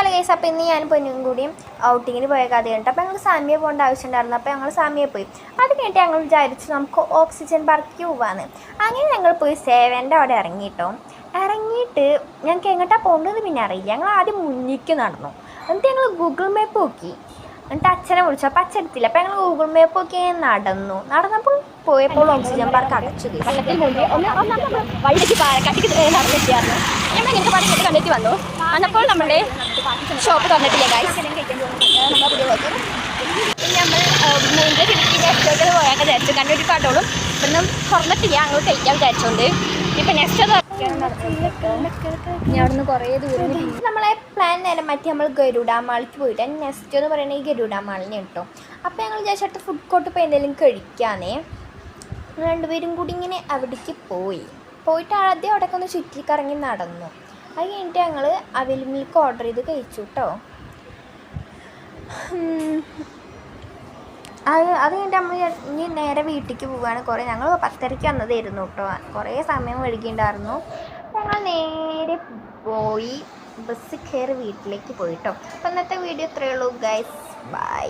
Hello guys, അപ്പോൾ ഇന്ന് ഞാൻ പൊന്നും കൂടിയും ഔട്ടിങ്ങിന് പോയ കഥ കണ്ടിട്ട് അപ്പോൾ ഞങ്ങൾ സാമിയെ പോകേണ്ട ആവശ്യമുണ്ടായിരുന്നു. അപ്പോൾ ഞങ്ങൾ സാമിയെ പോയി. അത് കഴിഞ്ഞിട്ട് ഞങ്ങൾ വിചാരിച്ചു നമുക്ക് ഓക്സിജൻ പാർക്കിൽ പോവാന്ന്. അങ്ങനെ ഞങ്ങൾ പോയി സേവേൻ്റെ അവിടെ ഇറങ്ങിയിട്ട് ഞങ്ങൾക്ക് എങ്ങോട്ടാണ് പോകേണ്ടതെന്ന് പിന്നെ അറിയില്ല. ഞങ്ങൾ ആദ്യം മുന്നിക്ക് നടന്നു. എന്നിട്ട് ഞങ്ങൾ ഗൂഗിൾ മാപ്പ് നോക്കി. എന്നിട്ട് അച്ഛനെ വിളിച്ചു. അപ്പോൾ അച്ഛൻ എടുത്തില്ല. അപ്പോൾ ഞങ്ങൾ ഗൂഗിൾ മാപ്പ് നോക്കി നടന്നപ്പോൾ പോയപ്പോൾ ഓക്സിജൻ പാർക്ക് അടച്ചു. വഴിക്ക് പാലക്കാട്ടിക്ക് നടന്നിട്ടായിരുന്നു. ഞങ്ങൾ ഇങ്ങനത്തെ പാട്ട് കണ്ടിട്ട് വന്നു. അന്നപ്പോൾ നമ്മുടെ ഷോപ്പ് തുറന്നിട്ടില്ല ഗൈസ്. നമ്മൾ മൂന്നിൻ്റെ കിടക്കി നെക്സ്റ്റോട്ട് പോയാൽ വിചാരിച്ചു. കണ്ടൊരു കടകളും ഇവിടുന്ന് തുറന്നിട്ടില്ല. അങ്ങോട്ട് കഴിക്കാൻ വിചാരിച്ചുകൊണ്ട് ഇപ്പം നെക്സ്റ്റ് ഞാൻ അവിടുന്ന് കുറേ ദൂരം നമ്മളെ പ്ലാൻ നേരം മാറ്റി നമ്മൾ ഗരുഡാമാളിക്ക് പോയിട്ട് നെക്സ്റ്റ് എന്ന് പറയുന്നത് ഈ ഗരുഡാമാളിനെ കിട്ടും. അപ്പോൾ ഞങ്ങൾ വിചാരിച്ചിട്ട് ഫുഡ് കോർട്ട് പോയി എന്തെങ്കിലും കഴിക്കാനേ രണ്ടുപേരും കൂടി ഇങ്ങനെ അവിടേക്ക് പോയിട്ട് ആദ്യം അവിടെയൊക്കെ ഒന്ന് ചുറ്റിക്കറങ്ങി നടന്നു. അത് കഴിഞ്ഞിട്ട് ഞങ്ങൾ അവിൽ മിൽക്ക് ഓർഡർ ചെയ്ത് കഴിച്ചു കേട്ടോ. അത് കഴിഞ്ഞിട്ട് നമ്മൾ ഇനി നേരെ വീട്ടിലേക്ക് പോവുകയാണ്. ഞങ്ങൾ 10:30 വന്നതായിരുന്നു കേട്ടോ. കുറേ സമയം വൈകിയിട്ടുണ്ടായിരുന്നു. ഞങ്ങൾ നേരെ പോയി ബസ് കയറി വീട്ടിലേക്ക് പോയിട്ടോ. അപ്പോൾ ഇന്നത്തെ വീഡിയോ ഇത്രയേ ഉള്ളൂ ഗൈസ്. ബൈ.